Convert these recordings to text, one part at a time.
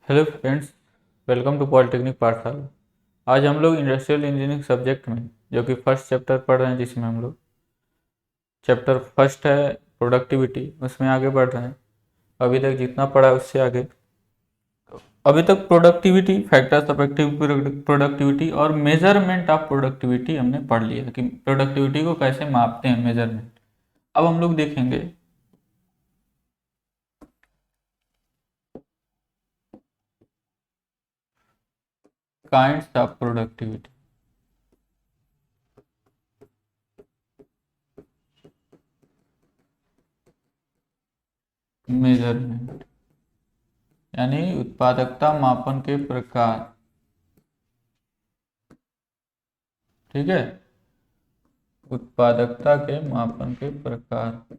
Hello friends, welcome to polytechnic पाठशाला। आज हम लोग इंडस्ट्रियल इंजीनियरिंग सब्जेक्ट में जो कि फर्स्ट चैप्टर पढ़ रहे हैं, जिसमें हम लोग चैप्टर फर्स्ट है प्रोडक्टिविटी, उसमें आगे बढ़ रहे हैं। अभी तक जितना पढ़ा है उससे आगे अभी तक प्रोडक्टिविटी, फैक्टर्स ऑफ प्रोडक्टिविटी और मेजरमेंट ऑफ प्रोडक्टिविटी हमने पढ़ लिया कि प्रोडक्टिविटी को कैसे मापते हैं, मेजरमेंट। अब हम लोग देखेंगे काइंड्स ऑफ प्रोडक्टिविटी। मेजरमेंट यानी उत्पादकता मापन के प्रकार। ठीक है, उत्पादकता के मापन के प्रकार।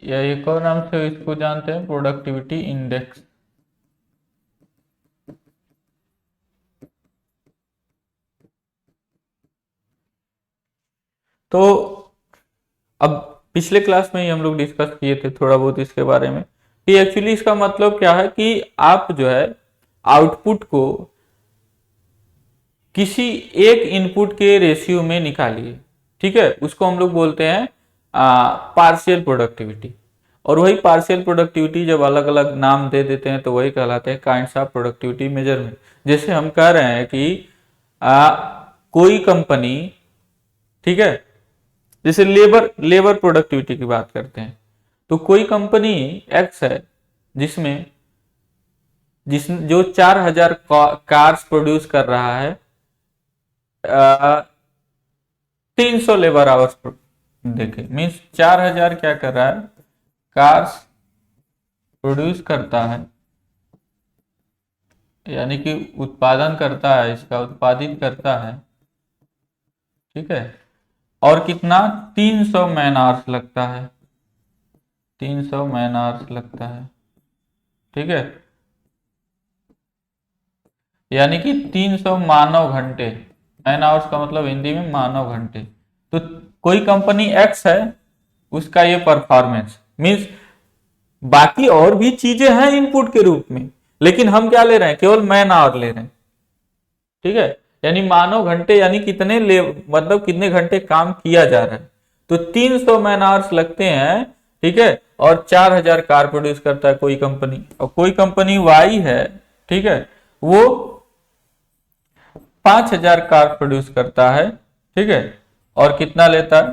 या एक और नाम से इसको जानते हैं प्रोडक्टिविटी इंडेक्स। तो अब पिछले क्लास में ही हम लोग डिस्कस किए थे थोड़ा बहुत इसके बारे में कि एक्चुअली इसका मतलब क्या है कि आप जो है आउटपुट को किसी एक इनपुट के रेशियो में निकालिए। ठीक है, उसको हम लोग बोलते हैं पार्शियल प्रोडक्टिविटी। और वही पार्शियल प्रोडक्टिविटी जब अलग अलग नाम दे देते हैं तो वही कहलाते हैं काइंड्स ऑफ प्रोडक्टिविटी मेजरमेंट। जैसे हम कह रहे हैं कि कोई कंपनी, ठीक है, जैसे लेबर प्रोडक्टिविटी की बात करते हैं तो कोई कंपनी एक्स है जिसमें जो 4000 कार्स प्रोड्यूस कर रहा है, 300 लेबर आवर्स देखे, मीन्स 4000 क्या कर रहा है, कार्स प्रोड्यूस करता है, यानी कि उत्पादन करता है, इसका उत्पादित करता है। ठीक है, और कितना 300 मैन आवर्स लगता है, 300 मैन आवर्स लगता है। ठीक है, यानी कि 300 मानव घंटे। मैन आवर्स का मतलब हिंदी में मानव घंटे। तो कोई कंपनी एक्स है, उसका ये परफॉर्मेंस मीन्स बाकी और भी चीजें हैं इनपुट के रूप में, लेकिन हम क्या ले रहे हैं, केवल मैन आवर ले रहे हैं। ठीक है, यानी मानव घंटे, यानी कितने मतलब कितने घंटे काम किया जा रहा है। तो 300 मैन आवर्स लगते हैं। ठीक है, और 4000 कार प्रोड्यूस करता है कोई कंपनी, और कोई कंपनी वाई है, ठीक है, वो 5000 कार प्रोड्यूस करता है। ठीक है, और कितना लेता है,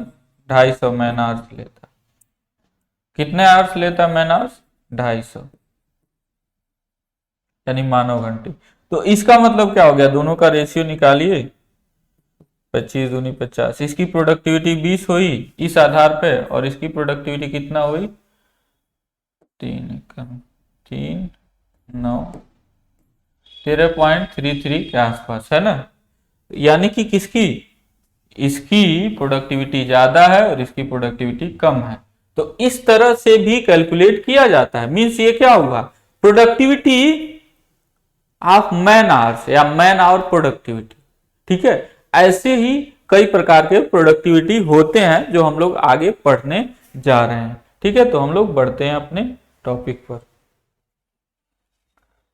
250 मैन आवर्स लेता है। कितने आवर्स लेता है मैन आवर्स, 250, यानी मानव घंटे। तो इसका मतलब क्या हो गया, दोनों का रेशियो निकालिए, 25 दूनी 50, इसकी प्रोडक्टिविटी 20 हुई इस आधार पे, और इसकी प्रोडक्टिविटी कितना हुई, 3 9 13.33 के आसपास, है ना। यानी कि किसकी, इसकी प्रोडक्टिविटी ज्यादा है और इसकी प्रोडक्टिविटी कम है। तो इस तरह से भी कैलकुलेट किया जाता है। मींस ये क्या हुआ, प्रोडक्टिविटी ऑफ मैन आवर्स या मैन आवर प्रोडक्टिविटी। ठीक है, ऐसे ही कई प्रकार के प्रोडक्टिविटी होते हैं जो हम लोग आगे पढ़ने जा रहे हैं। ठीक है, तो हम लोग बढ़ते हैं अपने टॉपिक पर।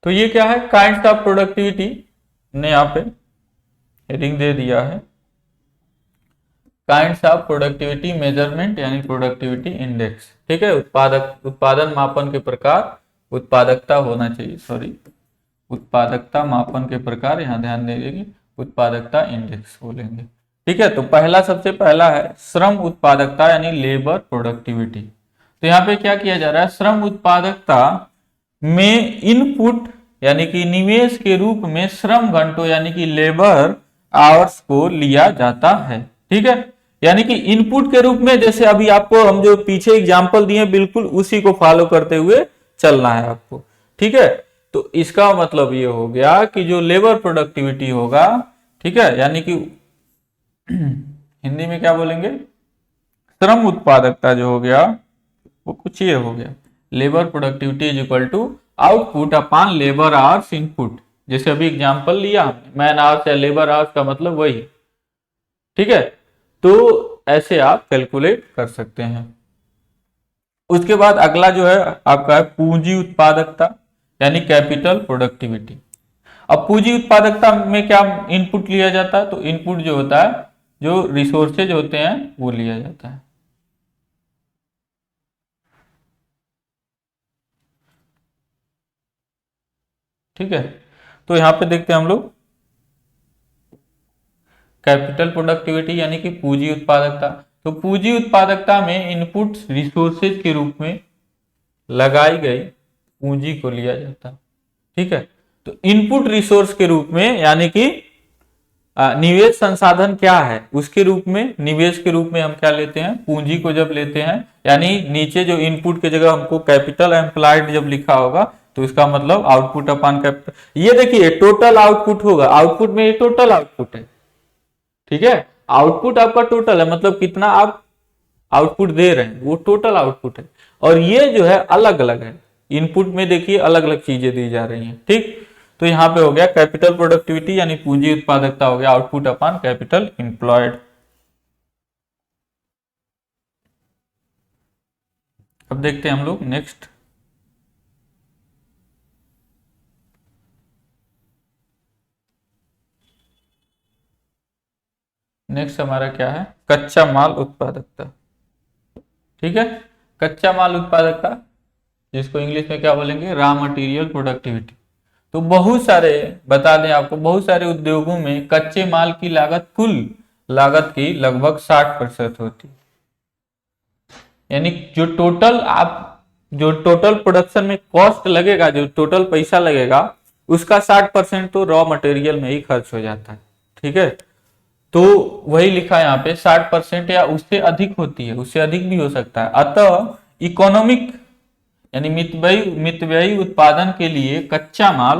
तो ये क्या है, काइंड्स ऑफ प्रोडक्टिविटी ने यहाँ पे हेडिंग दे दिया है, काइंड्स ऑफ प्रोडक्टिविटी मेजरमेंट यानी प्रोडक्टिविटी इंडेक्स। ठीक है, उत्पादन मापन के प्रकार, उत्पादकता होना चाहिए, सॉरी, उत्पादकता मापन के प्रकार, यहां ध्यान देंगे, उत्पादकता इंडेक्स बोलेंगे। ठीक है, तो पहला, सबसे पहला है श्रम उत्पादकता यानी लेबर प्रोडक्टिविटी। तो यहाँ पे क्या किया जा रहा है, श्रम उत्पादकता में इनपुट यानी कि निवेश के रूप में श्रम घंटों यानी कि लेबर आवर्स को लिया जाता है। ठीक है, यानी कि इनपुट के रूप में, जैसे अभी आपको हम जो पीछे एग्जांपल दिए बिल्कुल उसी को फॉलो करते हुए चलना है आपको। ठीक है, तो इसका मतलब ये हो गया कि जो लेबर प्रोडक्टिविटी होगा, ठीक है, यानी कि हिंदी में क्या बोलेंगे, श्रम उत्पादकता जो हो गया वो कुछ ये हो गया, labour productivity is equal to output upon labour hours input. जैसे अभी एग्जांपल लिया मैन आवर्स या लेबर आवर्स का मतलब वही। ठीक है, तो ऐसे आप कैलकुलेट कर सकते हैं। उसके बाद अगला जो है आपका है पूंजी उत्पादकता यानी कैपिटल प्रोडक्टिविटी। अब पूंजी उत्पादकता में क्या इनपुट लिया जाता है, तो इनपुट जो होता है, जो रिसोर्सेज होते हैं वो लिया जाता है। ठीक है, तो यहां पे देखते हैं हम लोग कैपिटल प्रोडक्टिविटी यानी कि पूंजी उत्पादकता। तो पूंजी उत्पादकता में इनपुट रिसोर्सेज के रूप में लगाई गई पूंजी को लिया जाता है। ठीक है, तो इनपुट रिसोर्स के रूप में यानी कि निवेश संसाधन क्या है उसके रूप में, निवेश के रूप में हम क्या लेते हैं, पूंजी को जब लेते हैं, यानी नीचे जो इनपुट की जगह हमको कैपिटल एम्प्लॉयड जब लिखा होगा तो इसका मतलब आउटपुट अपॉन कैपिटल। ये देखिए टोटल आउटपुट होगा, आउटपुट में ये टोटल आउटपुट है। ठीक है, आउटपुट आपका टोटल है, मतलब कितना आप आउटपुट दे रहे हैं वो टोटल आउटपुट है, और ये जो है अलग अलग है। इनपुट में देखिए अलग अलग चीजें दी जा रही हैं। ठीक, तो यहां पे हो गया कैपिटल प्रोडक्टिविटी यानी पूंजी उत्पादकता हो गया आउटपुट अपॉन कैपिटल एम्प्लॉयड। अब देखते हैं हम लोग नेक्स्ट। नेक्स्ट हमारा क्या है, कच्चा माल उत्पादकता। ठीक है, कच्चा माल उत्पादकता जिसको इंग्लिश में क्या बोलेंगे, रॉ मटेरियल प्रोडक्टिविटी। तो बहुत सारे, बता दें आपको, बहुत सारे उद्योगों में कच्चे माल की लागत कुल लागत की लगभग 60% होती है। यानी जो टोटल प्रोडक्शन में कॉस्ट लगेगा, जो टोटल पैसा लगेगा उसका 60% तो रॉ मटेरियल में ही खर्च हो जाता है। ठीक है, तो वही लिखा है यहाँ पे 60% या उससे अधिक होती है, उससे अधिक भी हो सकता है। अतः इकोनॉमिक यानी मितव्ययी उत्पादन के लिए कच्चा माल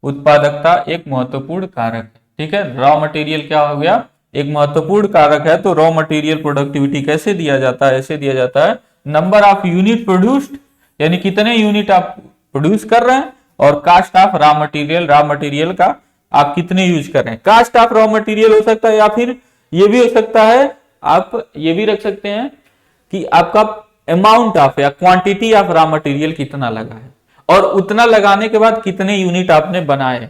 उत्पादकता एक महत्वपूर्ण कारक है। ठीक है, रॉ मटेरियल क्या हो गया, एक महत्वपूर्ण कारक है। तो रॉ मटेरियल प्रोडक्टिविटी कैसे दिया जाता है, ऐसे दिया जाता है नंबर ऑफ यूनिट प्रोड्यूस्ड, यानी कितने यूनिट आप प्रोड्यूस कर रहे हैं, और कास्ट ऑफ रॉ मटेरियल का आप कितने यूज कर रहे हैं। कास्ट ऑफ रॉ मटेरियल हो सकता है, या फिर ये भी हो सकता है, आप ये भी रख सकते हैं कि आपका अमाउंट ऑफ या क्वांटिटी ऑफ रॉ मटेरियल कितना लगा है, और उतना लगाने के बाद कितने यूनिट आपने बनाए।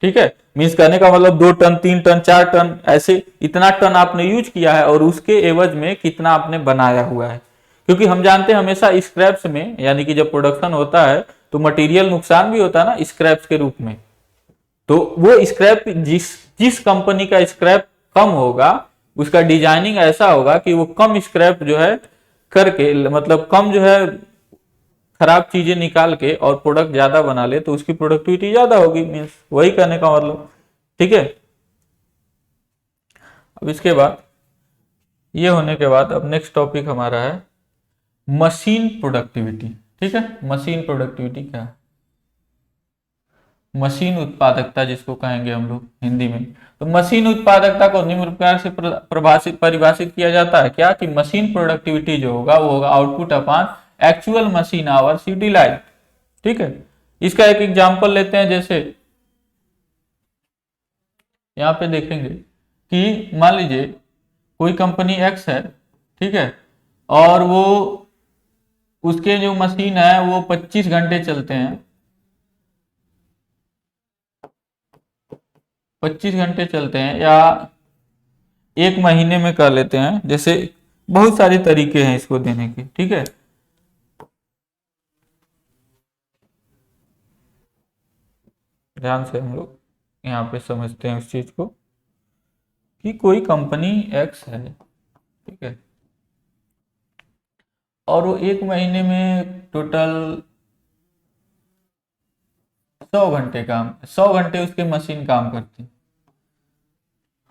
ठीक है, मीन्स करने का मतलब 2 टन 3 टन 4 टन ऐसे इतना टन आपने यूज किया है, और उसके एवज में कितना आपने बनाया हुआ है। क्योंकि हम जानते हैं हमेशा स्क्रैप्स में, यानी कि जब प्रोडक्शन होता है तो मटेरियल नुकसान भी होता है ना स्क्रैप्स के रूप में। तो वो स्क्रैप जिस कंपनी का स्क्रैप कम होगा उसका डिजाइनिंग ऐसा होगा कि वो कम स्क्रैप जो है करके, मतलब कम जो है खराब चीजें निकाल के और प्रोडक्ट ज्यादा बना ले, तो उसकी प्रोडक्टिविटी ज्यादा होगी, मीन्स वही करने का मतलब। ठीक है, अब इसके बाद ये होने के बाद अब नेक्स्ट टॉपिक हमारा है मशीन प्रोडक्टिविटी। ठीक है, मशीन प्रोडक्टिविटी क्या है, मशीन उत्पादकता जिसको कहेंगे हम लोग हिंदी में। तो मशीन उत्पादकता को निम्न प्रकार से परिभाषित किया जाता है क्या, कि मशीन प्रोडक्टिविटी जो होगा वो होगा output upon actual machine hours utilise. ठीक है, इसका एक एग्जांपल लेते हैं, जैसे यहाँ पे देखेंगे कि मान लीजिए कोई कंपनी एक्स है। ठीक है, और वो उसके जो मशीन है वो 25 घंटे चलते हैं, 25 घंटे चलते हैं, या एक महीने में कर लेते हैं, जैसे बहुत सारे तरीके हैं इसको देने के। ठीक है, ध्यान से हम लोग यहाँ पे समझते हैं उस चीज को, कि कोई कंपनी एक्स है। ठीक है, और वो एक महीने में टोटल 100 घंटे उसके मशीन काम करती,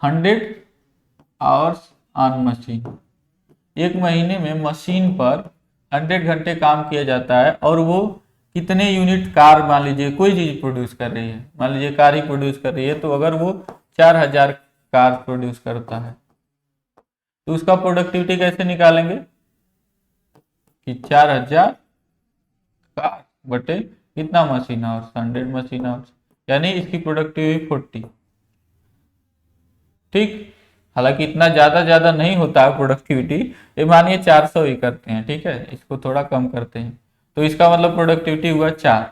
100 आवर्स ऑन मशीन। एक महीने में मशीन पर 100 घंटे काम किया जाता है, और वो कितने यूनिट कार, मान लीजिए कोई चीज प्रोड्यूस कर रही है, मान लीजिए कार ही प्रोड्यूस कर रही है, तो अगर वो 4000 कार प्रोड्यूस करता है तो उसका प्रोडक्टिविटी कैसे निकालेंगे, कि 4000 कार बटे कितना मशीन आवर्स, 100 मशीन आवर्स, यानी इसकी प्रोडक्टिविटी 40। ठीक, हालांकि इतना ज्यादा नहीं होता है प्रोडक्टिविटी, ये मानिए 400 ही करते हैं, ठीक है, इसको थोड़ा कम करते हैं, तो इसका मतलब प्रोडक्टिविटी हुआ 4।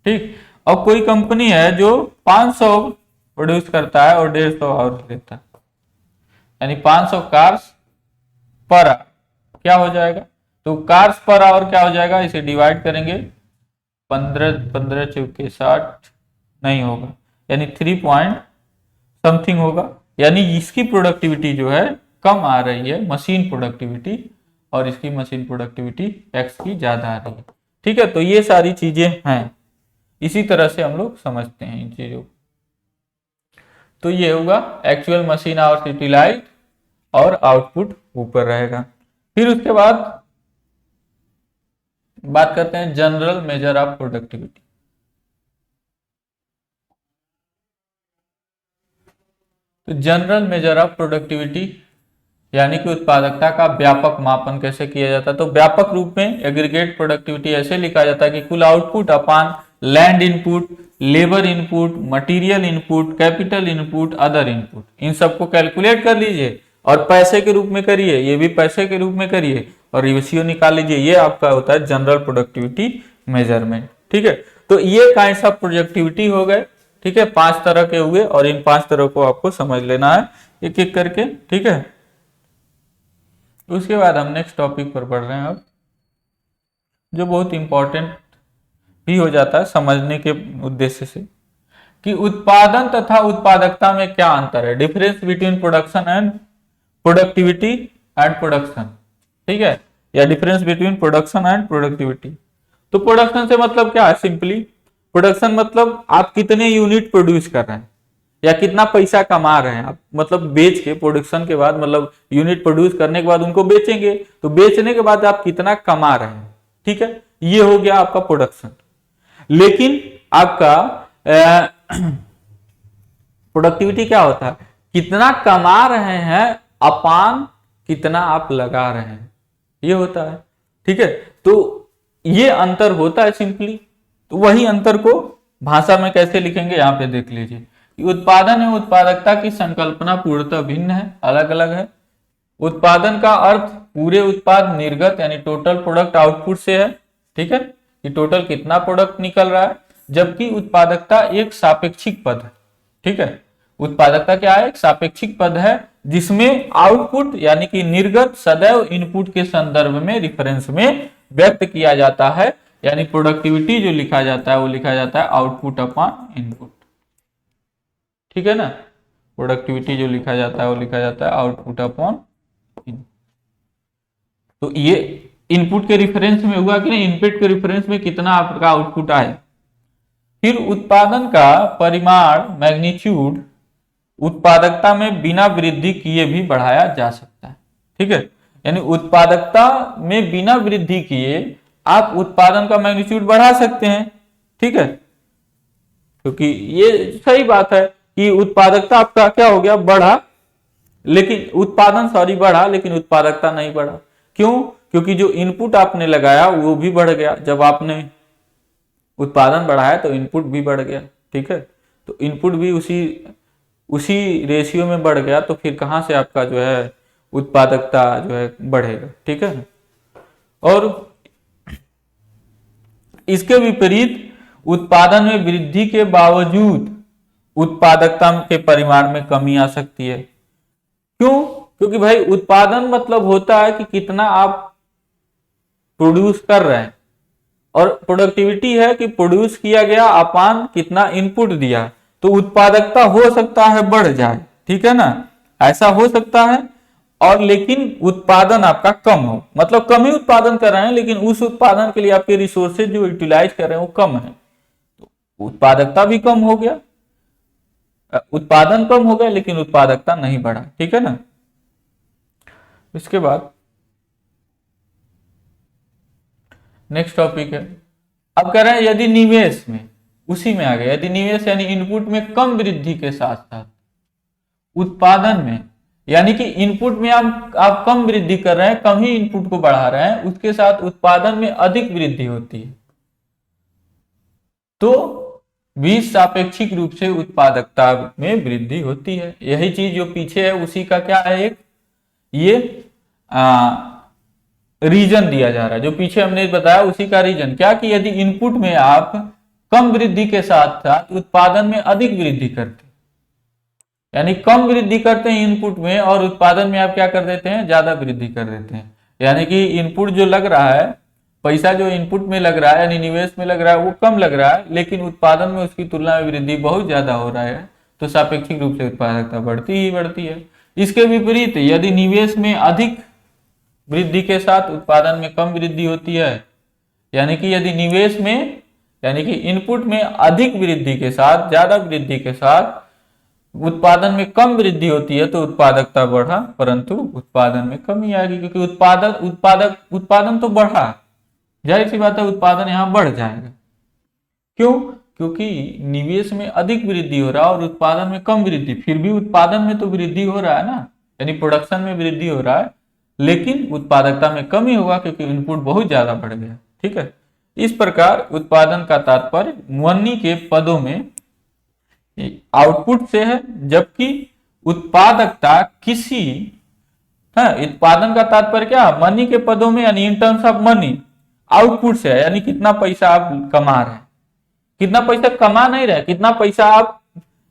ठीक, अब कोई कंपनी है जो 500 प्रोड्यूस करता है और 150 आवर्स लेता है, यानी 500 कार्स पर आवर, क्या हो जाएगा, तो कार्स पर आवर क्या हो जाएगा, इसे डिवाइड करेंगे 15 15 चौके 60 नहीं होगा, यानी 3 पॉइंट समथिंग होगा, यानी इसकी प्रोडक्टिविटी जो है कम आ रही है मशीन प्रोडक्टिविटी, और इसकी मशीन प्रोडक्टिविटी एक्स की ज्यादा आ रही है। ठीक है, तो ये सारी चीजें हैं, इसी तरह से हम लोग समझते हैं इन चीजों को। तो ये होगा एक्चुअल मशीन आवर्स यूटिलाइज और आउटपुट ऊपर रहेगा। फिर उसके बाद बात करते हैं जनरल मेजर ऑफ प्रोडक्टिविटी। तो जनरल मेजर ऑफ प्रोडक्टिविटी यानी कि उत्पादकता का व्यापक मापन कैसे किया जाता है, तो व्यापक रूप में एग्रीगेट प्रोडक्टिविटी ऐसे लिखा जाता है कि कुल output upon land input, labour input, material input, capital input, other input, इन सबको कैलकुलेट कर लीजिए और पैसे के रूप में करिए, ये भी पैसे के रूप में करिए और रेशियो निकाल लीजिए, ये आपका होता है जनरल प्रोडक्टिविटी मेजरमेंट। ठीक है, तो ये काइंड्स ऑफ प्रोडक्टिविटी हो गए। ठीक है, 5 तरह के हुए और इन 5 तरह को आपको समझ लेना है एक एक करके। ठीक है, उसके बाद हम नेक्स्ट टॉपिक पर बढ़ रहे हैं अब, जो बहुत इंपॉर्टेंट भी हो जाता है समझने के उद्देश्य से, कि उत्पादन तथा उत्पादकता में क्या अंतर है, difference between production and productivity and production. ठीक है, या difference between production and productivity. तो प्रोडक्शन से मतलब क्या है, सिंपली प्रोडक्शन मतलब आप कितने यूनिट प्रोड्यूस कर रहे हैं या कितना पैसा कमा रहे हैं आप, मतलब बेच के, प्रोडक्शन के बाद मतलब यूनिट प्रोड्यूस करने के बाद उनको बेचेंगे, तो बेचने के बाद आप कितना कमा रहे हैं। ठीक है, ये हो गया आपका प्रोडक्शन। लेकिन आपका प्रोडक्टिविटी क्या होता है, कितना कमा रहे हैं अपान कितना आप लगा रहे हैं, ये होता है। ठीक है, तो ये अंतर होता है सिंपली। तो वही अंतर को भाषा में कैसे लिखेंगे, यहां पे देख लीजिए कि उत्पादन एवं उत्पादकता की संकल्पना पूर्णतः भिन्न है, अलग अलग है। उत्पादन का अर्थ पूरे उत्पाद निर्गत यानी टोटल प्रोडक्ट आउटपुट से है। ठीक है, कि टोटल कितना प्रोडक्ट निकल रहा है, जबकि उत्पादकता एक सापेक्षिक पद है। ठीक है, उत्पादकता क्या है, एक सापेक्षिक पद है जिसमें आउटपुट यानी कि निर्गत सदैव इनपुट के संदर्भ में रिफरेंस में व्यक्त किया जाता है, यानी प्रोडक्टिविटी जो लिखा जाता है वो लिखा जाता है आउटपुट अपॉन इनपुट। ठीक है ना, प्रोडक्टिविटी जो लिखा जाता है वो लिखा जाता है आउटपुट अपॉन इनपुट। तो ये इनपुट के रिफरेंस में हुआ कि नहीं, इनपुट के रिफरेंस में कितना आपका आउटपुट आए। फिर उत्पादन का परिमाण मैग्नीट्यूड उत्पादकता में बिना वृद्धि किए भी बढ़ाया जा सकता है। ठीक है, यानी उत्पादकता में बिना वृद्धि किए आप उत्पादन का मैग्नीट्यूड बढ़ा सकते हैं। ठीक है, क्योंकि ये सही बात है कि उत्पादकता आपका क्या हो गया, बढ़ा, लेकिन उत्पादन बढ़ा लेकिन उत्पादकता नहीं बढ़ा। क्यों, क्योंकि जो इनपुट आपने लगाया वो भी बढ़ गया, जब आपने उत्पादन बढ़ाया तो इनपुट भी बढ़ गया। ठीक है, तो इनपुट भी उसी रेशियो में बढ़ गया, तो फिर कहां से आपका जो है उत्पादकता जो है बढ़ेगा। ठीक है, और इसके विपरीत उत्पादन में वृद्धि के बावजूद उत्पादकता के परिमाण में कमी आ सकती है। क्यों, क्योंकि भाई उत्पादन मतलब होता है कि कितना आप प्रोड्यूस कर रहे हैं, और प्रोडक्टिविटी है कि प्रोड्यूस किया गया अपान कितना इनपुट दिया, तो उत्पादकता हो सकता है बढ़ जाए। ठीक है ना, ऐसा हो सकता है, और लेकिन उत्पादन आपका कम हो, मतलब कम ही उत्पादन कर रहे हैं लेकिन उस उत्पादन के लिए आपके रिसोर्सेज जो यूटिलाइज कर रहे हैं वो कम है, तो उत्पादकता भी कम हो गया, उत्पादन कम हो गया लेकिन उत्पादकता नहीं बढ़ा। ठीक है ना, इसके बाद नेक्स्ट टॉपिक है, अब कह रहे हैं यदि निवेश में, उसी में आ गया, यदि निवेश यानी इनपुट में कम वृद्धि के साथ साथ उत्पादन में, यानी कि इनपुट में आप कम वृद्धि कर रहे हैं, कम ही इनपुट को बढ़ा रहे हैं, उसके साथ उत्पादन में अधिक वृद्धि होती है, तो 20 सापेक्षिक रूप से उत्पादकता में वृद्धि होती है। यही चीज जो पीछे है उसी का क्या है, एक ये रीजन दिया जा रहा है। जो पीछे हमने बताया उसी का रीजन क्या, कि यदि इनपुट में आप कम वृद्धि के साथ साथ उत्पादन में अधिक वृद्धि करते, यानी कम वृद्धि करते हैं इनपुट में और उत्पादन में आप क्या कर देते हैं, ज्यादा वृद्धि कर देते हैं। यानी कि इनपुट जो लग रहा है, पैसा जो इनपुट में लग रहा है यानी निवेश में लग रहा है वो कम लग रहा है, लेकिन उत्पादन में उसकी तुलना में वृद्धि बहुत ज्यादा हो रहा है, तो सापेक्षिक रूप से उत्पादकता बढ़ती ही बढ़ती है। इसके विपरीत यदि निवेश में अधिक वृद्धि के साथ उत्पादन में कम वृद्धि होती है, यानी कि यदि निवेश में यानी कि इनपुट में अधिक वृद्धि के साथ, ज्यादा वृद्धि के साथ उत्पादन में कम वृद्धि होती है तो उत्पादकता बढ़ा, परंतु उत्पादन में कमी आएगी, क्योंकि उत्पादन तो बढ़ा, जाहिर सी बात है उत्पादन यहां बढ़ जाएगा। क्यों? क्योंकि निवेश में अधिक वृद्धि हो रहा है और उत्पादन में कम वृद्धि, फिर भी उत्पादन में तो वृद्धि हो रहा है ना, यानी प्रोडक्शन में वृद्धि हो रहा है, लेकिन उत्पादकता में कमी होगा क्योंकि इनपुट बहुत ज्यादा बढ़ गया। ठीक है, इस प्रकार उत्पादन का तात्पर्य मनी के पदों में आउटपुट से है, जबकि उत्पादकता किसी उत्पादन का तात्पर्य क्या, मनी के पदों में यानी in terms of money output से है, यानी कितना पैसा आप कमा रहे हैं, कितना पैसा कमा नहीं रहे, कितना पैसा आप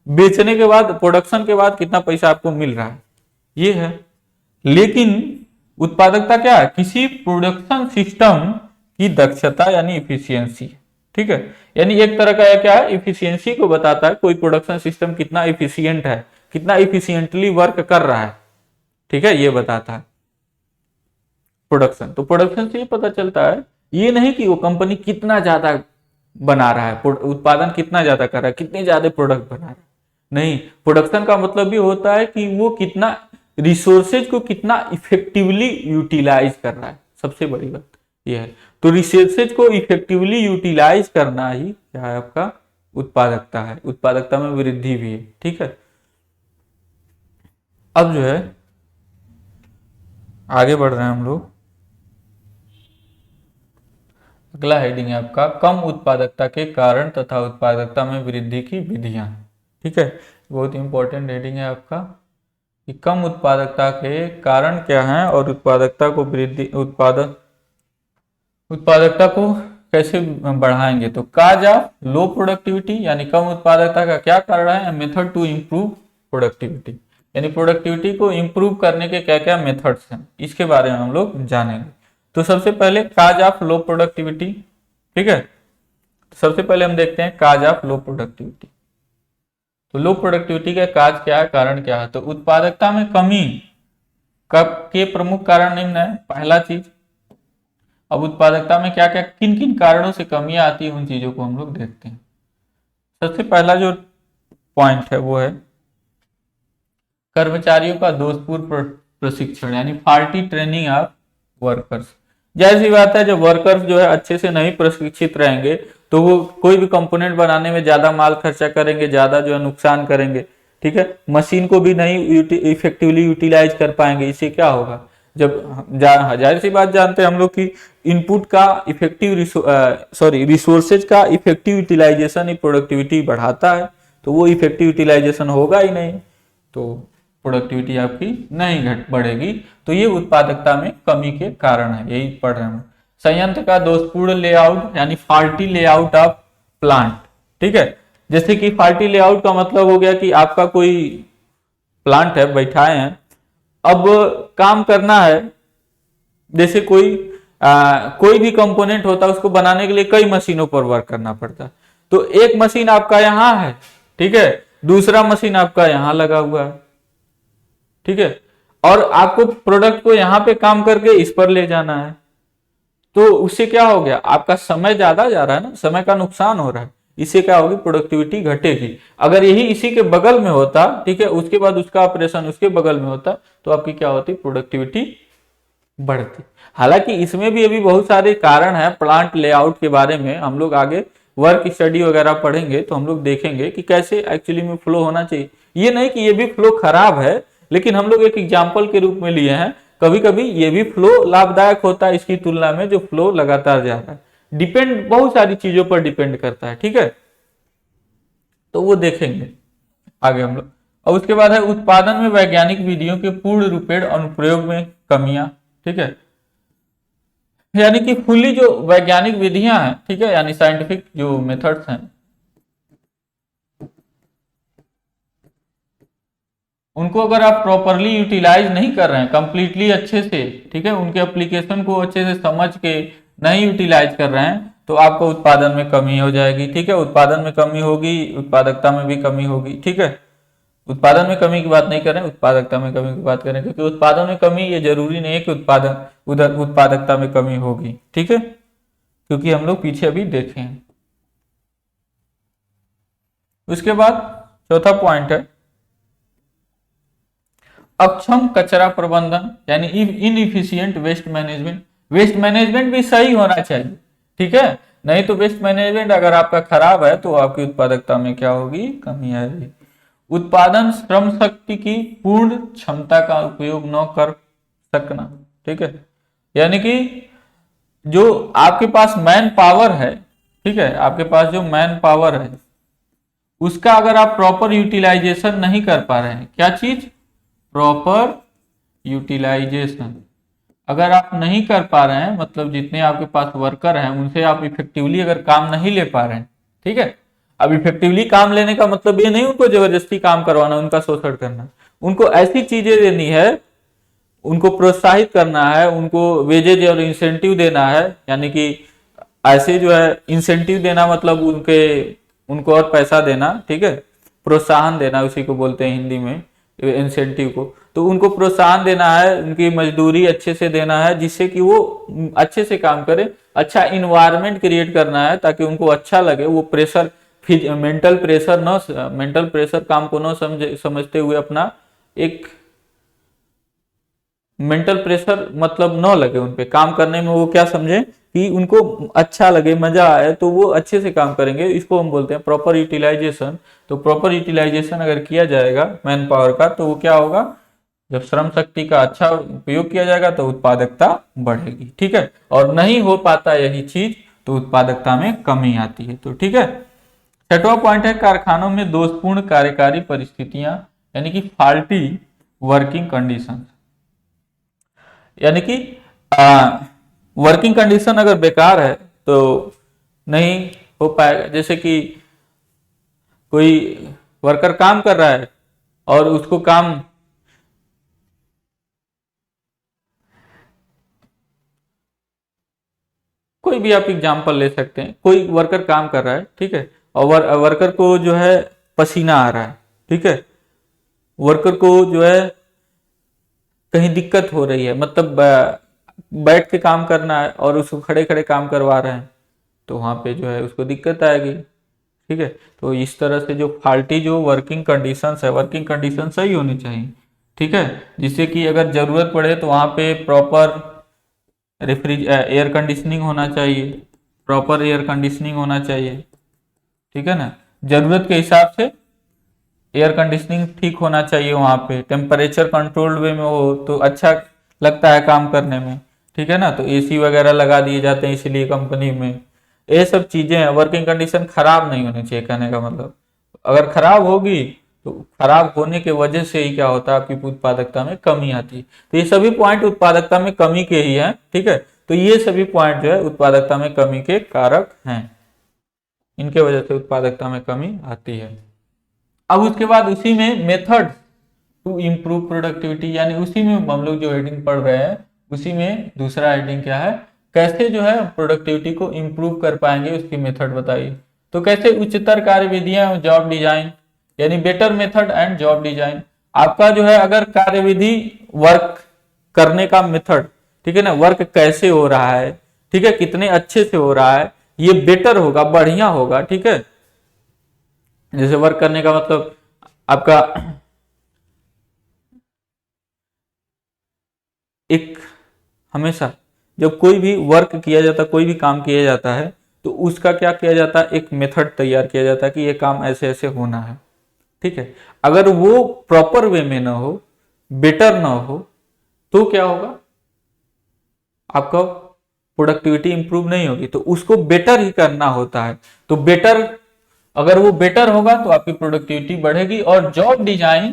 बेचने के बाद, प्रोडक्शन के बाद कितना पैसा आपको मिल रहा है, ये है। लेकिन उत्पादकता क्या है, किसी प्रोडक्शन सिस्टम की दक्षता यानी इफिशियंसी। ठीक है, यानी एक तरह का क्या है, इफिशियंसी को बताता है, कोई प्रोडक्शन सिस्टम कितना इफिशियंट है, कितना इफिशियंटली वर्क कर रहा है। ठीक है, ये बताता है प्रोडक्शन। तो प्रोडक्शन से ये पता चलता है, ये नहीं कि वो कंपनी कितना ज्यादा बना रहा है, उत्पादन कितना ज्यादा कर रहा है, कितने ज्यादा प्रोडक्ट बना रहा है, नहीं। प्रोडक्शन का मतलब भी होता है कि वो कितना रिसोर्सेज को कितना इफेक्टिवली यूटिलाइज कर रहा है, सबसे बड़ी बात ये है। तो रिसोर्सेज को इफेक्टिवली यूटिलाइज करना ही क्या है, आपका उत्पादकता है। उत्पादकता में वृद्धि भी है। ठीक है, अब जो है आगे बढ़ रहे हैं हम लोग। अगला हेडिंग है आपका कम उत्पादकता के कारण तथा उत्पादकता में वृद्धि की विधियां। ठीक है, बहुत इंपॉर्टेंट हेडिंग है आपका कि कम उत्पादकता के कारण क्या हैं और उत्पादकता को उत्पादकता को कैसे बढ़ाएंगे। तो काज ऑफ लो प्रोडक्टिविटी यानी कम उत्पादकता का क्या कारण है, मेथड टू इंप्रूव प्रोडक्टिविटी, यानी प्रोडक्टिविटी को इंप्रूव करने के क्या क्या मेथड्स हैं, इसके बारे में हम लोग जानेंगे। तो सबसे पहले काज ऑफ लो प्रोडक्टिविटी। ठीक है, तो सबसे पहले हम देखते हैं काज ऑफ लो प्रोडक्टिविटी। तो लो प्रोडक्टिविटी का काज क्या है, कारण क्या है। तो उत्पादकता में कमी के प्रमुख कारण निम्न है। पहला चीज, अब उत्पादकता में क्या क्या किन किन कारणों से कमियां आती है, उन चीजों को हम लोग देखते हैं। सबसे पहला जो पॉइंट है वो है कर्मचारियों का दोषपूर्ण प्रशिक्षण यानी फाल्टी ट्रेनिंग ऑफ वर्कर्स। जाहिर सी बात है, जब वर्कर्स जो है अच्छे से नहीं प्रशिक्षित रहेंगे तो वो कोई भी कंपोनेंट बनाने में ज्यादा माल खर्चा करेंगे, ज्यादा जो है नुकसान करेंगे। ठीक है, मशीन को भी नहीं इफेक्टिवली यूटिलाइज कर पाएंगे। इससे क्या होगा, जब जाहिर सी बात जानते हैं हम लोग कि इनपुट का इफेक्टिव रिसोर्सेज का इफेक्टिव यूटिलाइजेशन ही प्रोडक्टिविटी बढ़ाता है। तो वो इफेक्टिव यूटिलाइजेशन होगा ही नहीं तो प्रोडक्टिविटी आपकी नहीं बढ़ेगी। तो ये उत्पादकता में कमी के कारण है, यही पढ़ रहे हैं। संयंत्र का दोषपूर्ण लेआउट यानी फाल्टी लेआउट ऑफ प्लांट। ठीक है, जैसे कि फाल्टी लेआउट का मतलब हो गया कि आपका कोई प्लांट है, बैठाए हैं, अब काम करना है, जैसे कोई भी कंपोनेंट होता है उसको बनाने के लिए कई मशीनों पर वर्क करना पड़ता है। तो एक मशीन आपका यहाँ है, ठीक है, दूसरा मशीन आपका यहाँ लगा हुआ है। ठीक है, और आपको प्रोडक्ट को यहाँ पे काम करके इस पर ले जाना है, तो उससे क्या हो गया, आपका समय ज्यादा जा रहा है ना, समय का नुकसान हो रहा है। इससे क्या होगी, प्रोडक्टिविटी घटेगी। अगर यही इसी के बगल में होता, ठीक है, उसके बाद उसका ऑपरेशन उसके बगल में होता तो आपकी क्या होती, प्रोडक्टिविटी बढ़ती। हालांकि इसमें भी अभी बहुत सारे कारण है। प्लांट लेआउट के बारे में हम लोग आगे वर्क स्टडी वगैरह पढ़ेंगे तो हम लोग देखेंगे कि कैसे एक्चुअली में फ्लो होना चाहिए। ये नहीं कि ये भी फ्लो खराब है, लेकिन हम लोग एक एग्जाम्पल के रूप में लिए हैं। कभी कभी ये भी फ्लो लाभदायक होता है इसकी तुलना में जो फ्लो लगातार जा रहा है। डिपेंड बहुत सारी चीजों पर डिपेंड करता है। ठीक है, तो वो देखेंगे आगे हम लोग। और उसके बाद है उत्पादन में वैज्ञानिक विधियों के पूर्ण रूपेण अनुप्रयोग में कमियां। ठीक है, यानी कि फुल्ली जो वैज्ञानिक विधियां हैं, ठीक है, यानी साइंटिफिक जो मेथड्स हैं, उनको अगर आप प्रॉपरली यूटिलाइज नहीं कर रहे हैं कंप्लीटली अच्छे से, ठीक है, उनके एप्लीकेशन को अच्छे से समझ के नहीं यूटिलाइज कर रहे हैं, तो आपको उत्पादन में कमी हो जाएगी। ठीक है, उत्पादन में कमी होगी, उत्पादकता में भी कमी होगी। ठीक है, उत्पादन में कमी की बात नहीं कर रहे हैं, उत्पादकता में कमी की बात करें, क्योंकि उत्पादन में कमी ये जरूरी नहीं है कि उत्पादन उधर उत्पादकता में कमी होगी। ठीक है, क्योंकि हम लोग पीछे अभी देखे हैं। उसके बाद चौथा पॉइंट है अक्षम कचरा प्रबंधन, यानी इनइफिशियंट वेस्ट मैनेजमेंट। वेस्ट मैनेजमेंट भी सही होना चाहिए। ठीक है, नहीं तो वेस्ट मैनेजमेंट अगर आपका खराब है तो आपकी उत्पादकता में क्या होगी, कमी आएगी। उत्पादन श्रम शक्ति की पूर्ण क्षमता का उपयोग न कर सकना। ठीक है, यानी कि जो आपके पास मैन पावर है, ठीक है, आपके पास जो मैन पावर है उसका अगर आप प्रॉपर यूटिलाइजेशन नहीं कर पा रहे हैं, क्या चीज, प्रॉपर यूटिलाइजेशन अगर आप नहीं कर पा रहे हैं, मतलब जितने आपके पास वर्कर हैं उनसे आप इफेक्टिवली अगर काम नहीं ले पा रहे हैं, ठीक है, अब इफेक्टिवली काम लेने का मतलब ये नहीं उनको जबरदस्ती काम करवाना, उनका शोषण करना, उनको ऐसी चीजें देनी है, उनको प्रोत्साहित करना है, उनको वेजेज और इंसेंटिव देना है, यानी कि ऐसे जो है इंसेंटिव देना मतलब उनको और पैसा देना, ठीक है, प्रोत्साहन देना उसी को बोलते हैं हिंदी में इंसेंटिव को। तो उनको प्रोत्साहन देना है, उनकी मजदूरी अच्छे से देना है जिससे कि वो अच्छे से काम करे, अच्छा इन्वायरमेंट क्रिएट करना है ताकि उनको अच्छा लगे, वो प्रेशर मेंटल प्रेशर काम को न समझते हुए अपना एक मेंटल प्रेशर मतलब न लगे उन पे काम करने में, वो क्या समझे कि उनको अच्छा लगे, मजा आए, तो वो अच्छे से काम करेंगे। इसको हम बोलते हैं प्रॉपर यूटिलाइजेशन। तो प्रॉपर यूटिलाइजेशन अगर किया जाएगा मैन पावर का तो वो क्या होगा, जब श्रम शक्ति का अच्छा उपयोग किया जाएगा तो उत्पादकता बढ़ेगी। ठीक है, और नहीं हो पाता यही चीज तो उत्पादकता में कमी आती है। तो ठीक है, छठवां पॉइंट है कारखानों में दोषपूर्ण कार्यकारी परिस्थितियां, यानी कि फॉल्टी वर्किंग कंडीशन, यानी कि वर्किंग कंडीशन अगर बेकार है तो नहीं हो पाएगा। जैसे कि कोई वर्कर काम कर रहा है और उसको काम कोई भी आप एग्जांपल ले सकते हैं, कोई वर्कर काम कर रहा है, ठीक है, और वर्कर को जो है पसीना आ रहा है, ठीक है, वर्कर को जो है कहीं दिक्कत हो रही है, मतलब बैठ के काम करना है और उसको खड़े खड़े काम करवा रहे हैं, तो वहां पे जो है उसको दिक्कत आएगी। ठीक है, तो इस तरह से जो फाल्टी जो वर्किंग कंडीशंस है, वर्किंग कंडीशन सही होनी चाहिए। ठीक है, जिससे कि अगर जरूरत पड़े तो वहां पे प्रॉपर एयर कंडीशनिंग होना चाहिए, प्रॉपर एयर कंडीशनिंग होना चाहिए। ठीक है ना, जरूरत के हिसाब से एयर कंडीशनिंग ठीक होना चाहिए, वहां पे टेम्परेचर कंट्रोल्ड वे में हो तो अच्छा लगता है काम करने में। ठीक है ना, तो एसी वगैरह लगा दिए जाते हैं इसलिए कंपनी में, ये सब चीजें हैं। वर्किंग कंडीशन खराब नहीं होनी चाहिए, कहने का मतलब अगर खराब होगी तो खराब होने के वजह से ही क्या होता है, आपकी उत्पादकता में कमी आती है। तो ये सभी पॉइंट उत्पादकता में कमी के ही हैं। ठीक है, तो ये सभी पॉइंट जो है उत्पादकता में कमी के कारक हैं, इनके वजह से उत्पादकता में कमी आती है। अब उसके बाद उसी में मेथड टू इम्प्रूव प्रोडक्टिविटी, यानी उसी में हम लोग जो हेडिंग पढ़ रहे हैं उसी में दूसरा हेडिंग क्या है, कैसे जो है प्रोडक्टिविटी को इम्प्रूव कर पाएंगे, उसकी मेथड बताइए। तो कैसे उच्चतर कार्य विधियां, जॉब डिजाइन, यानी better method and job design. आपका जो है अगर कार्य विधि, वर्क करने का मेथड, ठीक है ना, वर्क कैसे हो रहा है, ठीक है, कितने अच्छे से हो रहा है, ये बेटर होगा, बढ़िया होगा। ठीक है, जैसे वर्क करने का मतलब आपका एक हमेशा जब कोई भी वर्क किया जाता है, कोई भी काम किया जाता है, तो उसका क्या किया जाता है, एक मेथड तैयार किया जाता है कि ये काम ऐसे ऐसे होना है। ठीक है, अगर वो प्रॉपर वे में ना हो, बेटर ना हो, तो क्या होगा, आपका प्रोडक्टिविटी इंप्रूव नहीं होगी। तो उसको बेटर ही करना होता है। तो बेटर अगर वो बेटर होगा तो आपकी प्रोडक्टिविटी बढ़ेगी। और जॉब डिजाइन,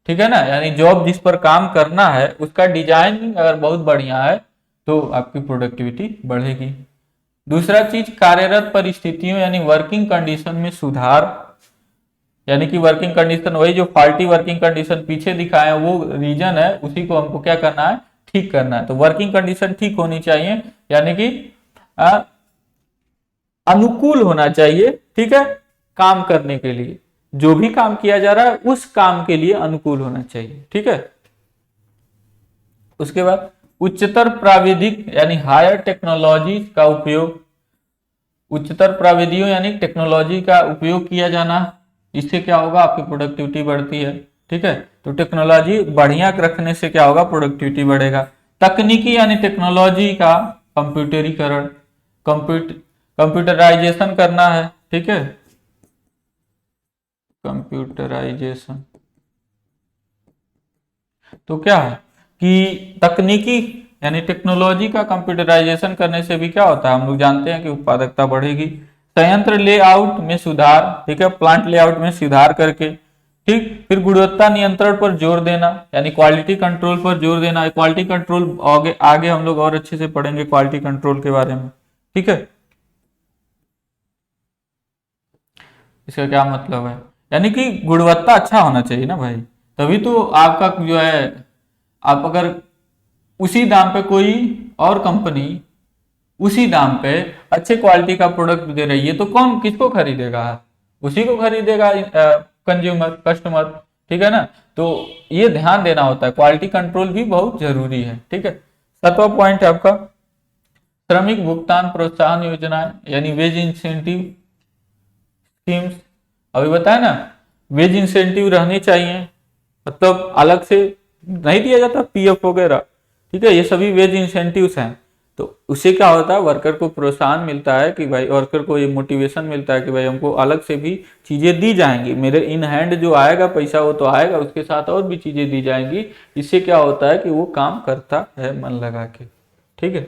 ठीक है ना, यानी जॉब जिस पर काम करना है उसका डिजाइन अगर बहुत बढ़िया है तो आपकी प्रोडक्टिविटी बढ़ेगी। दूसरा चीज, कार्यरत परिस्थितियों यानी वर्किंग कंडीशन में सुधार, यानी कि वर्किंग कंडीशन, वही जो फॉल्टी वर्किंग कंडीशन पीछे दिखाए वो रीजन है, उसी को हमको क्या करना है, ठीक करना है। तो वर्किंग कंडीशन ठीक होनी चाहिए, यानी कि अनुकूल होना चाहिए, ठीक है, काम करने के लिए। जो भी काम किया जा रहा है उस काम के लिए अनुकूल होना चाहिए, ठीक है। उसके बाद उच्चतर प्राविधिक यानी हायर टेक्नोलॉजी का उपयोग, उच्चतर प्राविधियों यानी टेक्नोलॉजी का उपयोग किया जाना, इससे क्या होगा, आपकी प्रोडक्टिविटी बढ़ती है, ठीक है। तो टेक्नोलॉजी बढ़िया रखने से क्या होगा, प्रोडक्टिविटी बढ़ेगा। तकनीकी यानी टेक्नोलॉजी का कंप्यूटरीकरण, कंप्यूटराइजेशन करना है, ठीक है, कंप्यूटराइजेशन। तो क्या है कि तकनीकी यानी टेक्नोलॉजी का कंप्यूटराइजेशन करने से भी क्या होता है, हम लोग जानते हैं कि उत्पादकता बढ़ेगी। संयंत्र लेआउट में सुधार, ठीक है, प्लांट लेआउट में सुधार करके, ठीक। फिर गुणवत्ता नियंत्रण पर जोर देना, यानी क्वालिटी कंट्रोल पर जोर देना। क्वालिटी कंट्रोल आगे आगे हम लोग और अच्छे से पढ़ेंगे क्वालिटी कंट्रोल के बारे में, ठीक है। इसका क्या मतलब है, यानी कि गुणवत्ता अच्छा होना चाहिए ना भाई, तभी तो आपका जो है, आप अगर उसी दाम पे कोई और कंपनी उसी दाम पे अच्छे क्वालिटी का प्रोडक्ट दे रही है तो कौन किसको खरीदेगा, उसी को खरीदेगा कंज्यूमर, कस्टमर, ठीक है ना। तो ये ध्यान देना होता है, क्वालिटी कंट्रोल भी बहुत जरूरी है, ठीक है। 7वां पॉइंट है आपका श्रमिक भुगतान प्रोत्साहन योजना, यानी वेज इंसेंटिव स्कीम्स। अभी बताया ना, वेज इंसेंटिव रहने चाहिए, मतलब अलग से नहीं दिया जाता पीएफ वगैरह, ठीक है, ये सभी वेज इंसेंटिव्स हैं। तो उससे क्या होता है, वर्कर को प्रोत्साहन मिलता है कि भाई, वर्कर को ये मोटिवेशन मिलता है कि भाई हमको अलग से भी चीजें दी जाएंगी, मेरे इन हैंड जो आएगा पैसा वो तो आएगा, उसके साथ और भी चीजें दी जाएंगी। इससे क्या होता है कि वो काम करता है मन लगा के, ठीक है।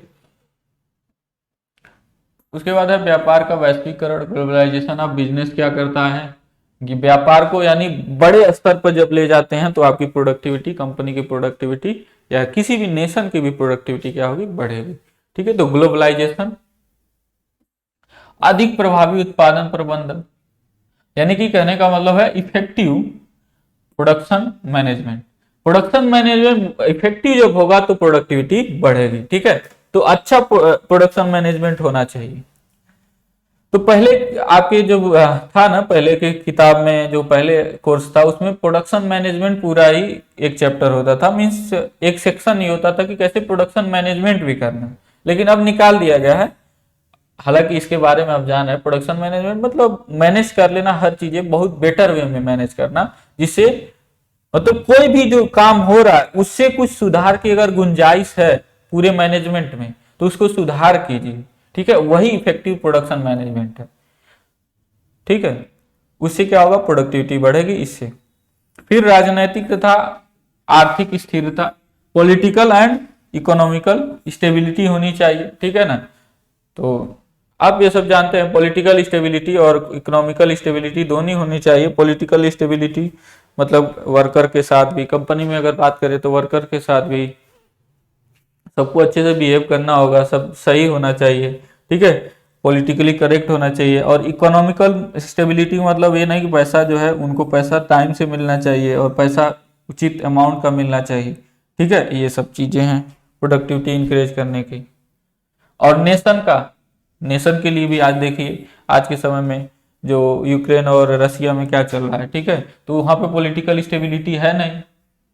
उसके बाद है व्यापार का वैश्वीकरण, ग्लोबलाइजेशन ऑफ बिजनेस क्या करता है कि व्यापार को यानी बड़े स्तर पर जब ले जाते हैं तो आपकी प्रोडक्टिविटी, कंपनी की प्रोडक्टिविटी या किसी भी नेशन की भी प्रोडक्टिविटी क्या होगी, बढ़ेगी, ठीक है। तो ग्लोबलाइजेशन, अधिक प्रभावी उत्पादन प्रबंधन, यानी कि कहने का मतलब है effective production management. Production management effective जब होगा तो प्रोडक्टिविटी बढ़ेगी, ठीक है। तो अच्छा प्रोडक्शन मैनेजमेंट होना चाहिए। तो पहले आपके जो था ना, पहले के किताब में जो पहले कोर्स था उसमें प्रोडक्शन मैनेजमेंट पूरा ही एक चैप्टर होता था, मींस एक सेक्शन ही होता था कि कैसे प्रोडक्शन मैनेजमेंट भी करना, लेकिन अब निकाल दिया गया है। हालांकि इसके बारे में आप जान रहे हैं, प्रोडक्शन मैनेजमेंट मतलब मैनेज कर लेना, हर चीजें बहुत बेटर वे में मैनेज करना, जिससे मतलब कोई भी जो काम हो रहा है उससे कुछ सुधार की अगर गुंजाइश है पूरे मैनेजमेंट में तो उसको सुधार कीजिए, ठीक है, वही इफेक्टिव प्रोडक्शन मैनेजमेंट है, ठीक है। उससे क्या होगा, प्रोडक्टिविटी बढ़ेगी इससे। फिर राजनैतिक तथा आर्थिक स्थिरता, पॉलिटिकल एंड इकोनॉमिकल स्टेबिलिटी होनी चाहिए, ठीक है ना। तो आप ये सब जानते हैं, पॉलिटिकल स्टेबिलिटी और इकोनॉमिकल स्टेबिलिटी दोनों होनी चाहिए। पॉलिटिकल स्टेबिलिटी मतलब वर्कर के साथ भी, कंपनी में अगर बात करें तो वर्कर के साथ भी सबको अच्छे से बिहेव करना होगा, सब सही होना चाहिए, ठीक है, पॉलिटिकली करेक्ट होना चाहिए। और इकोनॉमिकल स्टेबिलिटी मतलब ये नहीं कि पैसा जो है उनको पैसा टाइम से मिलना चाहिए और पैसा उचित अमाउंट का मिलना चाहिए, ठीक है, ये सब चीजें हैं प्रोडक्टिविटी इंक्रीज करने की। और नेशन के लिए भी आज देखिए, आज के समय में जो यूक्रेन और रसिया में क्या चल रहा है, ठीक है, तो वहां पे पॉलिटिकल स्टेबिलिटी है नहीं,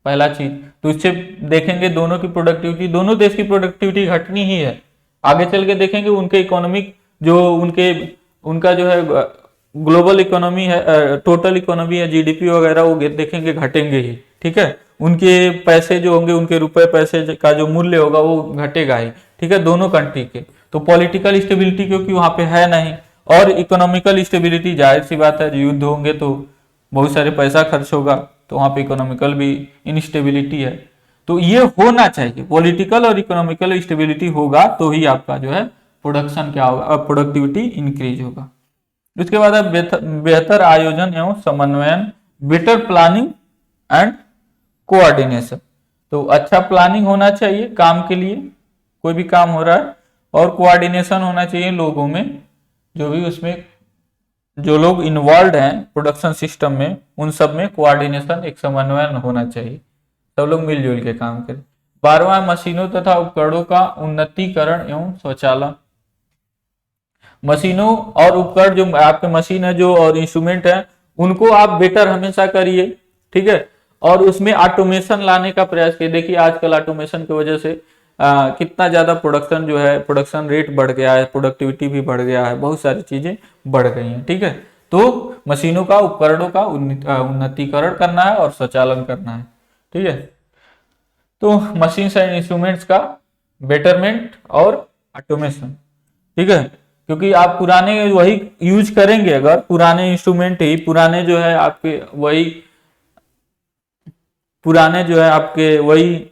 पहला चीज। तो इससे देखेंगे दोनों की प्रोडक्टिविटी, दोनों देश की प्रोडक्टिविटी घटनी ही है। आगे चल के देखेंगे उनके इकोनॉमिक जो उनका जो है ग्लोबल इकोनॉमी है, टोटल इकोनॉमी है, जीडीपी वगैरह, वो देखेंगे घटेंगे ही, ठीक है। उनके पैसे जो होंगे, उनके रुपए पैसे का जो मूल्य होगा वो घटेगा ही, ठीक है, दोनों कंट्री के। तो पॉलिटिकल स्टेबिलिटी क्योंकि वहां पे है नहीं, और इकोनॉमिकल स्टेबिलिटी जाहिर सी बात है, युद्ध होंगे तो बहुत सारे पैसा खर्च होगा, तो वहां पे इकोनॉमिकल भी इनस्टेबिलिटी है। तो ये होना चाहिए, पॉलिटिकल और इकोनॉमिकल स्टेबिलिटी होगा तो ही आपका जो है प्रोडक्शन क्या होगा, प्रोडक्टिविटी इंक्रीज होगा। उसके बाद है बेहतर आयोजन एवं समन्वयन, बेटर प्लानिंग एंड कोऑर्डिनेशन। तो अच्छा प्लानिंग होना चाहिए काम के लिए, कोई भी काम हो रहा है, और कोऑर्डिनेशन होना चाहिए लोगों में, जो भी उसमें जो लोग इन्वॉल्व हैं प्रोडक्शन सिस्टम में, उन सब में कोऑर्डिनेशन, एक समन्वय होना चाहिए, सब लोग मिलजुल के काम करें। 12वां मशीनों तथा उपकरणों का उन्नतीकरण एवं स्वचालन। मशीनों और उपकरण, जो आपके मशीन है जो और इंस्ट्रूमेंट है, उनको आप बेटर हमेशा करिए, ठीक है, और उसमें ऑटोमेशन लाने का प्रयास किए। देखिए आजकल ऑटोमेशन की वजह से कितना ज्यादा प्रोडक्शन जो है, प्रोडक्शन रेट बढ़ गया है, प्रोडक्टिविटी भी बढ़ गया है, बहुत सारी चीजें बढ़ गई हैं, ठीक है। तो मशीनों का, उपकरणों का उन्नतीकरण करना है और स्वचालन करना है, ठीक है। तो मशीन एंड इंस्ट्रूमेंट्स का बेटरमेंट और ऑटोमेशन, ठीक है, क्योंकि आप पुराने वही यूज करेंगे, अगर पुराने इंस्ट्रूमेंट ही, पुराने जो है आपके वही, पुराने जो है आपके वही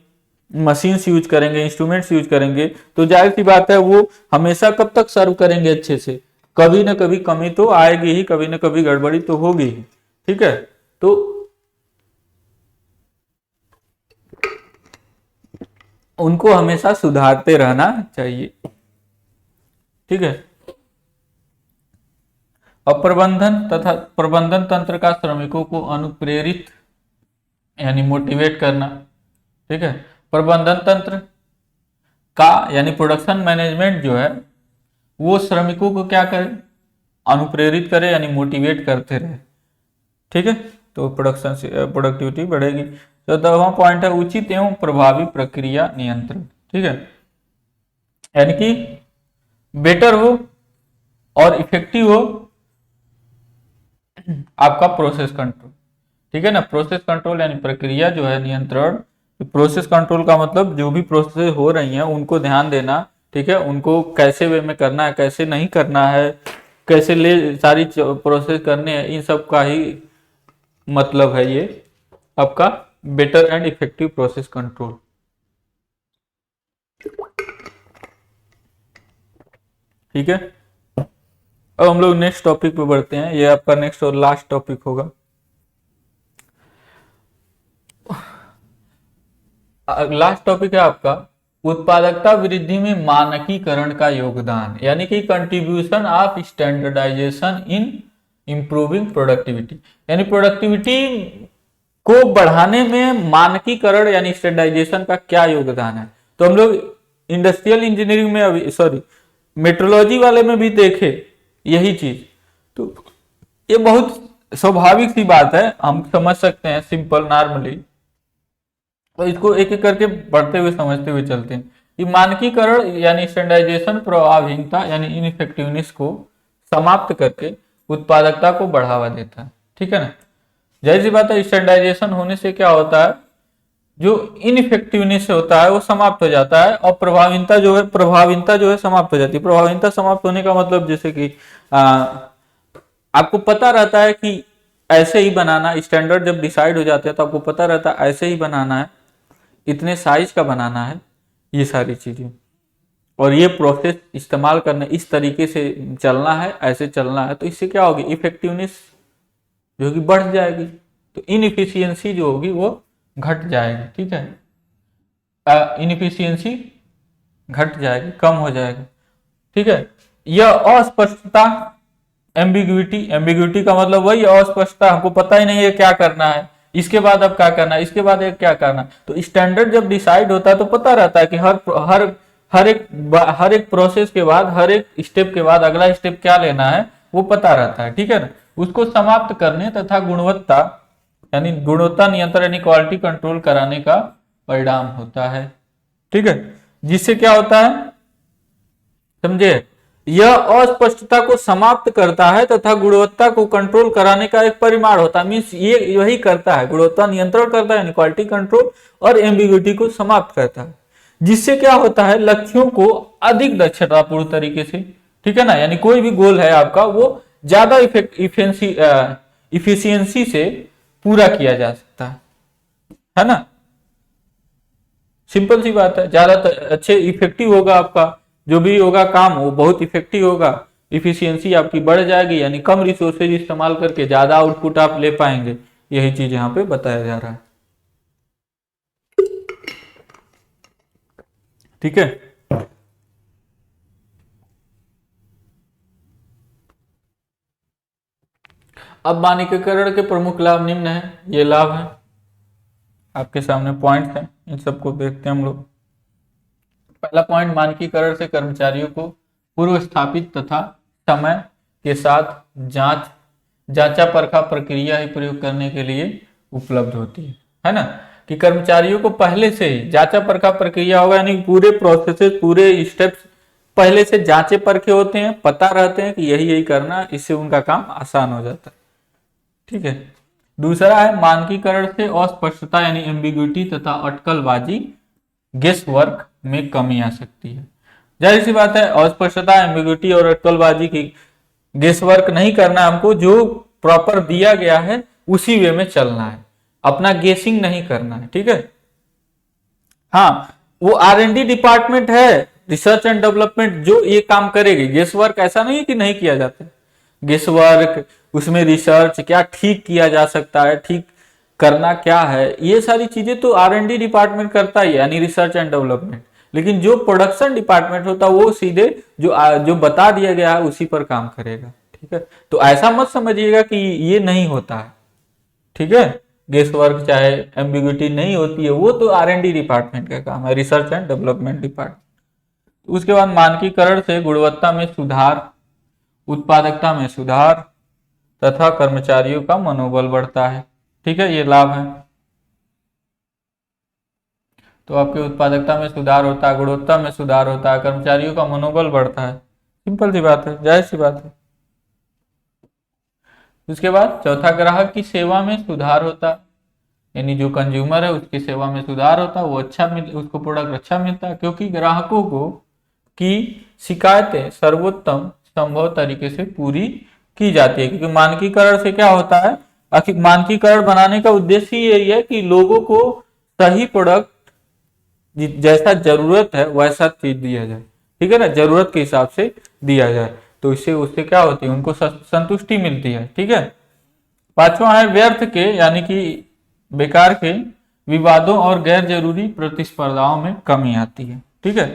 मशीन्स यूज करेंगे, इंस्ट्रूमेंट्स यूज करेंगे, तो जाहिर सी बात है वो हमेशा कब तक सर्व करेंगे अच्छे से, कभी ना कभी कमी तो आएगी ही, कभी ना कभी गड़बड़ी तो होगी ही, ठीक है। तो उनको हमेशा सुधारते रहना चाहिए, ठीक है। और प्रबंधन तंत्र का श्रमिकों को अनुप्रेरित यानी मोटिवेट करना, ठीक है। प्रबंधन तंत्र का यानी प्रोडक्शन मैनेजमेंट जो है वो श्रमिकों को क्या करे, अनुप्रेरित करे, यानी मोटिवेट करते रहे, ठीक है। तो प्रोडक्शन से प्रोडक्टिविटी बढ़ेगी। 14वां पॉइंट है उचित एवं प्रभावी प्रक्रिया नियंत्रण, ठीक है, यानी कि बेटर हो और इफेक्टिव हो आपका प्रोसेस कंट्रोल, ठीक है ना। प्रोसेस कंट्रोल यानी प्रक्रिया जो है नियंत्रण, प्रोसेस कंट्रोल का मतलब जो भी प्रोसेस हो रही हैं उनको ध्यान देना, ठीक है, उनको कैसे वे में करना है, कैसे नहीं करना है, कैसे ले सारी प्रोसेस करने हैं, इन सब का ही मतलब है ये आपका better and effective process control, ठीक है। अब हम लोग नेक्स्ट टॉपिक पे बढ़ते हैं, ये आपका नेक्स्ट और लास्ट टॉपिक होगा। लास्ट टॉपिक है आपका उत्पादकता वृद्धि में मानकीकरण का योगदान, यानी कि contribution of standardisation in improving productivity, यानी प्रोडक्टिविटी को बढ़ाने में मानकीकरण यानी स्टैंडर्डाइजेशन का क्या योगदान है। तो हम लोग इंडस्ट्रियल इंजीनियरिंग में अभी मेट्रोलॉजी वाले में भी देखे यही चीज, तो ये बहुत स्वाभाविक सी बात है, हम समझ सकते हैं सिंपल नॉर्मली, तो इसको एक एक करके बढ़ते हुए समझते हुए चलते हैं। ये मानकीकरण यानी स्टैंडर्डाइजेशन प्रभावहीनता यानी इनइफेक्टिवनेस को समाप्त करके उत्पादकता को बढ़ावा देता है, ठीक है ना। जाहिर सी बात है स्टैंडर्डाइजेशन होने से क्या होता है, जो इनइफेक्टिवनेस होता है वो समाप्त हो जाता है, और प्रभावहीनता जो है समाप्त हो जाती है। प्रभावहीनता समाप्त होने का मतलब जैसे कि आपको पता रहता है कि ऐसे ही बनाना, स्टैंडर्ड जब डिसाइड हो जाते हैं तो आपको पता रहता है ऐसे ही बनाना है, इतने साइज का बनाना है, ये सारी चीजें, और ये प्रोसेस इस्तेमाल करना, इस तरीके से चलना है, ऐसे चलना है, तो इससे क्या होगी, इफेक्टिवनेस जो कि बढ़ जाएगी, तो इनएफिशिएंसी जो होगी वो घट जाएगी, ठीक है, इनएफिशिएंसी घट जाएगी, कम हो जाएगी, ठीक है। यह अस्पष्टता, एम्बिग्युइटी का मतलब वही अस्पष्टता, हमको पता ही नहीं है क्या करना है, इसके बाद अब क्या करना है, इसके बाद एक क्या करना। तो स्टैंडर्ड जब डिसाइड होता है तो पता रहता है कि हर एक प्रोसेस के बाद, हर एक स्टेप के बाद अगला स्टेप क्या लेना है वो पता रहता है, ठीक है ना। उसको समाप्त करने तथा गुणवत्ता यानी गुणवत्ता नियंत्रण यानी क्वालिटी कंट्रोल कराने का परिणाम होता है, ठीक है। जिससे क्या होता है समझे, यह अस्पष्टता को समाप्त करता है तथा गुणवत्ता को कंट्रोल कराने का एक परिमाण होता है, मीन्स ये वही करता है, गुणवत्ता नियंत्रण करता है यानी क्वालिटी कंट्रोल, और एम्बिग्युइटी को समाप्त करता है। जिससे क्या होता है, लक्ष्यों को अधिक दक्षतापूर्ण तरीके से, ठीक है ना, यानी कोई भी गोल है आपका वो ज्यादा इफिशियंसी से पूरा किया जा सकता है ना। सिंपल सी बात है, ज्यादा अच्छे इफेक्टिव होगा आपका जो भी होगा काम, वो बहुत इफेक्टिव होगा, इफिशियंसी आपकी बढ़ जाएगी, यानी कम रिसोर्सेज इस्तेमाल करके ज्यादा आउटपुट आप ले पाएंगे। यही चीज यहाँ पे बताया जा रहा है। ठीक है। अब मानकीकरण के प्रमुख लाभ निम्न है, ये लाभ है आपके सामने पॉइंट है, इन सबको देखते हैं हम लोग। पहला पॉइंट, मानकीकरण से कर्मचारियों को पूर्व स्थापित तथा समय के साथ जांचा परखा प्रक्रिया ही प्रयोग करने के लिए उपलब्ध होती है ना, कि कर्मचारियों को पहले से ही जांचा परखा प्रक्रिया होगा, यानी पूरे प्रोसेसेस पूरे स्टेप्स पहले से जांचे परखे होते हैं, पता रहते हैं कि यही यही करना, इससे उनका काम आसान हो जाता है। ठीक है। दूसरा है मानकीकरण से अस्पष्टता यानी एम्बिग्युइटी तथा अटकलबाजी गेस वर्क में कमी आ सकती है। जाहिर सी बात है, अस्पष्टता एम्बिग्युइटी और अटकलबाजी की गेस वर्क नहीं करना, हमको जो प्रॉपर दिया गया है उसी वे में चलना है, अपना गेसिंग नहीं करना है। ठीक है। हाँ, वो R&D डिपार्टमेंट है, रिसर्च एंड डेवलपमेंट, जो ये काम करेगी। गेस वर्क ऐसा नहीं है कि नहीं किया जाता, गेस वर्क उसमें रिसर्च क्या ठीक किया जा सकता है, ठीक करना क्या है, ये सारी चीजें तो R&D डिपार्टमेंट करता ही है, यानी रिसर्च एंड डेवलपमेंट। लेकिन जो प्रोडक्शन डिपार्टमेंट होता है वो सीधे जो बता दिया गया है उसी पर काम करेगा। ठीक है। तो ऐसा मत समझिएगा कि ये नहीं होता है। ठीक है। गेस वर्क चाहे एम्बिग्युइटी नहीं होती है, वो तो R&D डिपार्टमेंट का काम है, रिसर्च एंड डेवलपमेंट डिपार्टमेंट। उसके बाद मानकीकरण से गुणवत्ता में सुधार, उत्पादकता में सुधार तथा कर्मचारियों का मनोबल बढ़ता है। ठीक है, ये लाभ है। तो आपकी उत्पादकता में सुधार होता है, गुणवत्ता में सुधार होता है, कर्मचारियों का मनोबल बढ़ता है। सिंपल सी बात है, जाहिर सी बात है। उसके बाद चौथा, ग्राहक की सेवा में सुधार होता है, यानी जो कंज्यूमर है उसकी सेवा में सुधार होता है, वो उसको प्रोडक्ट अच्छा मिलता है, क्योंकि ग्राहकों को की शिकायतें सर्वोत्तम संभव तरीके से पूरी की जाती है। क्योंकि मानकीकरण से क्या होता है, आखिर मानकीकरण बनाने का उद्देश्य यही है कि लोगों को सही प्रोडक्ट जैसा जरूरत है वैसा चीज दिया जाए। ठीक है ना, जरूरत के हिसाब से दिया जाए, तो इससे उससे क्या होती है, उनको संतुष्टि मिलती है। ठीक है। पांचवा है व्यर्थ के यानी कि बेकार के विवादों और गैर जरूरी प्रतिस्पर्धाओं में कमी आती है। ठीक है।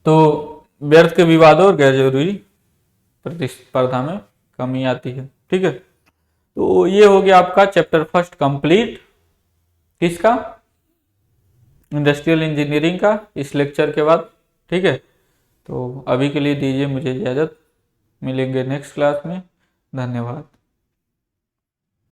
तो व्यर्थ के विवादों और गैर जरूरी प्रतिस्पर्धा में कमी आती है। ठीक है। तो ये हो गया आपका चैप्टर फर्स्ट कंप्लीट, किसका, इंडस्ट्रियल इंजीनियरिंग का, इस लेक्चर के बाद। ठीक है। तो अभी के लिए दीजिए मुझे इजाजत, मिलेंगे नेक्स्ट क्लास में। धन्यवाद।